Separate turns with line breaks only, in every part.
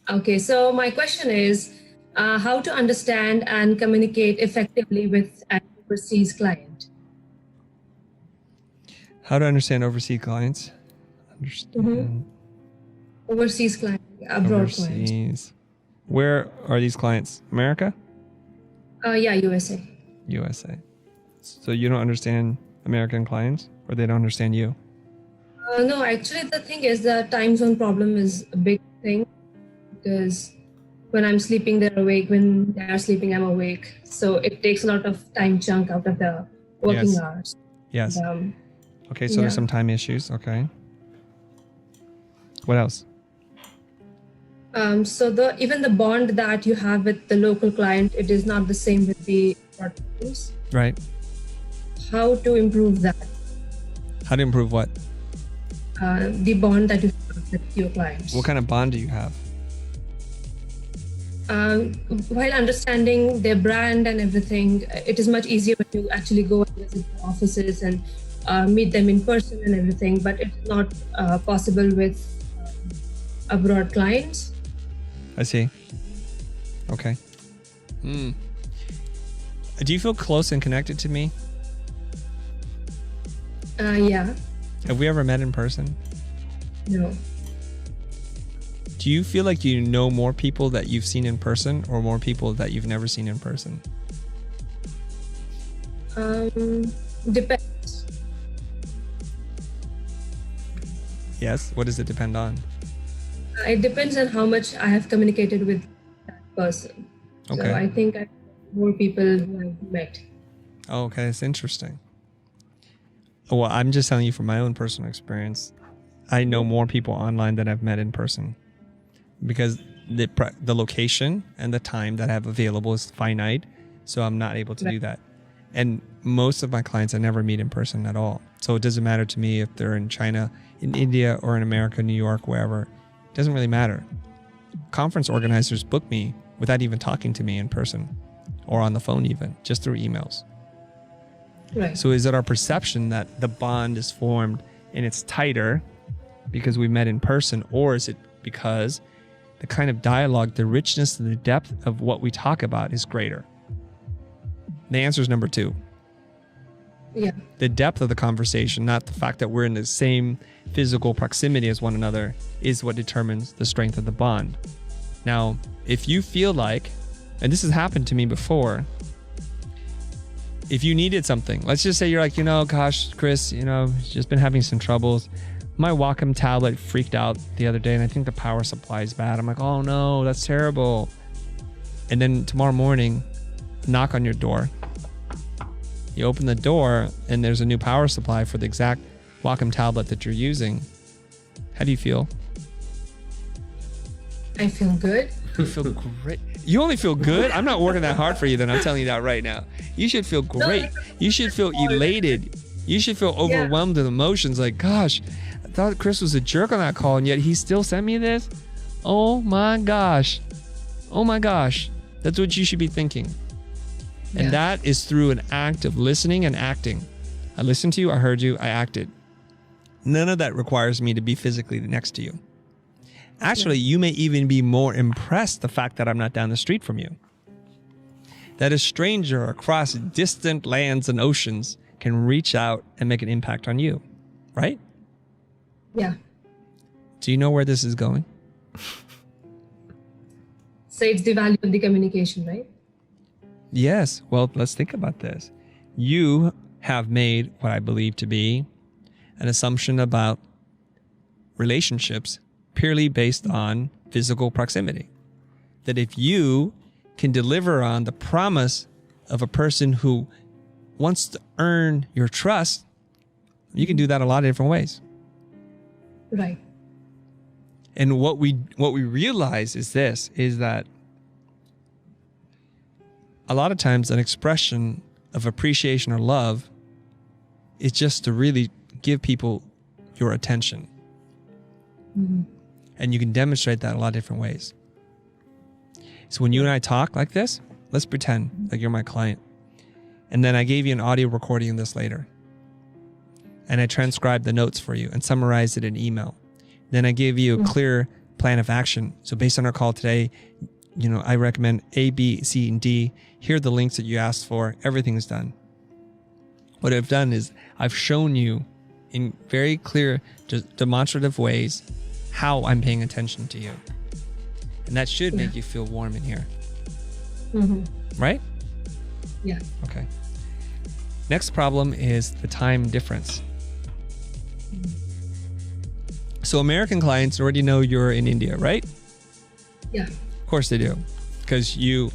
Okay, so my question is how to understand and communicate effectively with an overseas client.
How to understand overseas clients? Understand
Overseas client, abroad client.
overseas. Where are these clients? America?
Yeah, USA.
USA. So you don't understand American clients, or they don't understand you?
No, actually, the thing is the time zone problem is a big thing because when I'm sleeping, they're awake. When they're sleeping, I'm awake. So it takes a lot of time chunk out of the working
Yes.
hours.
Yes.
And,
Okay, so there's some time issues. Okay. What else?
So even the bond that you have with the local client, it is not the same with the abroad clients.
Right.
How to improve that?
How to improve what?
The bond that you have with your clients.
What kind of bond do you have?
While understanding their brand and everything, it is much easier when you actually go and visit the offices and meet them in person and everything, but it's not possible with abroad clients.
I see. Okay. Do you feel close and connected to me?
Yeah.
Have we ever met in person?
No.
Do you feel like you know more people that you've seen in person or more people that you've never seen in person?
Depends.
Yes. What does it depend on?
It depends on how much I have communicated with that person.
Okay.
So I think I know more people who I've met.
Oh, okay. That's interesting. Well, I'm just telling you from my own personal experience. I know more people online than I've met in person because the location and the time that I have available is finite. So I'm not able to do that. And most of my clients I never meet in person at all. So it doesn't matter to me if they're in China, in India, or in America, New York, wherever. It doesn't really matter. Conference organizers book me without even talking to me in person or on the phone even, just through emails.
Right.
So is it our perception that the bond is formed and it's tighter because we met in person, or is it because the kind of dialogue, the richness and the depth of what we talk about is greater? The answer is number 2.
Yeah.
The depth of the conversation, not the fact that we're in the same physical proximity as one another, is what determines the strength of the bond. Now, if you feel like, and this has happened to me before, if you needed something, let's just say you're like, gosh, Chris, just been having some troubles. My Wacom tablet freaked out the other day and I think the power supply is bad. I'm like, oh no, that's terrible. And then tomorrow morning, knock on your door. You open the door and there's a new power supply for the exact Wacom tablet that you're using. How do you feel?
I feel good.
You feel great. You only feel good? I'm not working that hard for you then. I'm telling you that right now. You should feel great. You should feel elated. You should feel overwhelmed with emotions like, gosh, I thought Chris was a jerk on that call and yet he still sent me this? Oh my gosh. Oh my gosh. That's what you should be thinking. And that is through an act of listening and acting. I listened to you, I heard you, I acted. None of that requires me to be physically next to you. Actually, you may even be more impressed the fact that I'm not down the street from you. That a stranger across distant lands and oceans can reach out and make an impact on you, right?
Yeah.
Do you know where this is going?
So it's the value of the communication, right?
Yes. Well, let's think about this. You have made what I believe to be an assumption about relationships purely based on physical proximity. That if you can deliver on the promise of a person who wants to earn your trust, you can do that a lot of different ways.
Right.
And what we realize is that a lot of times an expression of appreciation or love is just to really give people your attention.
Mm-hmm.
And you can demonstrate that a lot of different ways. So when you and I talk like this, let's pretend like you're my client. And then I gave you an audio recording of this later. And I transcribed the notes for you and summarized it in email. Then I gave you a clear plan of action. So based on our call today, I recommend A, B, C, and D. Here are the links that you asked for. Everything is done. What I've done is I've shown you in very clear, demonstrative ways how I'm paying attention to you. And that should make you feel warm in here. Right?
Yeah.
Okay. Next problem is the time difference. So American clients already know you're in India, right?
Yeah.
Of course they do. Because you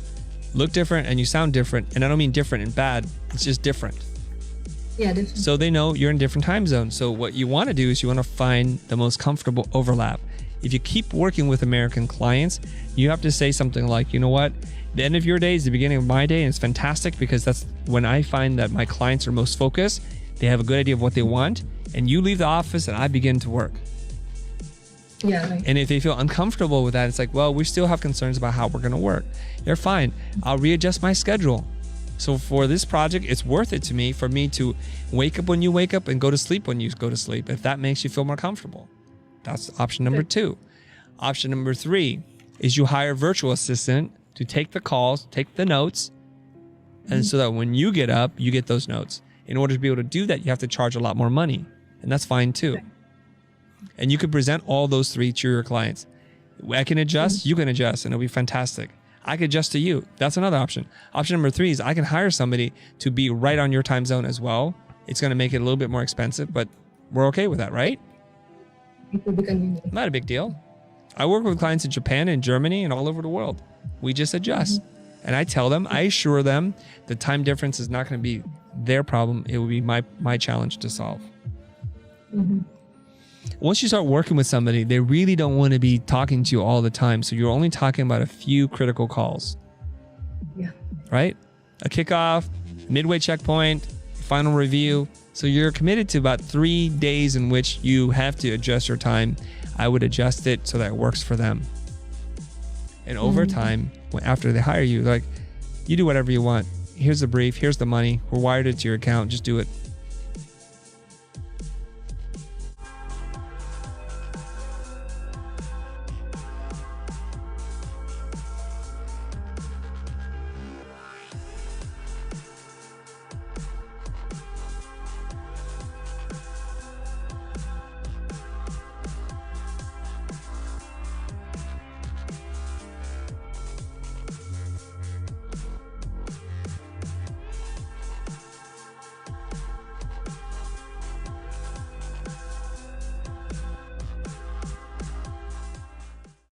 look different and you sound different. And I don't mean different and bad. It's just different.
Yeah, different.
So they know you're in different time zones. So what you want to do is you want to find the most comfortable overlap. If you keep working with American clients, you have to say something like, you know what? The end of your day is the beginning of my day, and it's fantastic because that's when I find that my clients are most focused. They have a good idea of what they want, and you leave the office and I begin to work.
Yeah. Right.
And if they feel uncomfortable with that, it's like, well, we still have concerns about how we're going to work. They're fine. I'll readjust my schedule. So for this project, it's worth it to me for me to wake up when you wake up and go to sleep when you go to sleep, if that makes you feel more comfortable. That's option number 2. Option number 3 is you hire a virtual assistant to take the calls, take the notes, and so that when you get up, you get those notes. In order to be able to do that, you have to charge a lot more money, and that's fine too. And you can present all those 3 to your clients. I can adjust, you can adjust, and it'll be fantastic. I can adjust to you. That's another option. Option number 3 is I can hire somebody to be right on your time zone as well. It's going to make it a little bit more expensive, but we're okay with that, right?
It will be convenient.
Not a big deal. I work with clients in Japan and Germany and all over the world. We just adjust. And I tell them, I assure them the time difference is not going to be their problem. It will be my challenge to solve. Once you start working with somebody, they really don't want to be talking to you all the time. So you're only talking about a few critical calls.
Yeah.
Right? A kickoff, midway checkpoint, final review. So you're committed to about 3 days in which you have to adjust your time. I would adjust it so that it works for them. And over time, after they hire you, like, you do whatever you want. Here's the brief. Here's the money. We're wired it to your account. Just do it.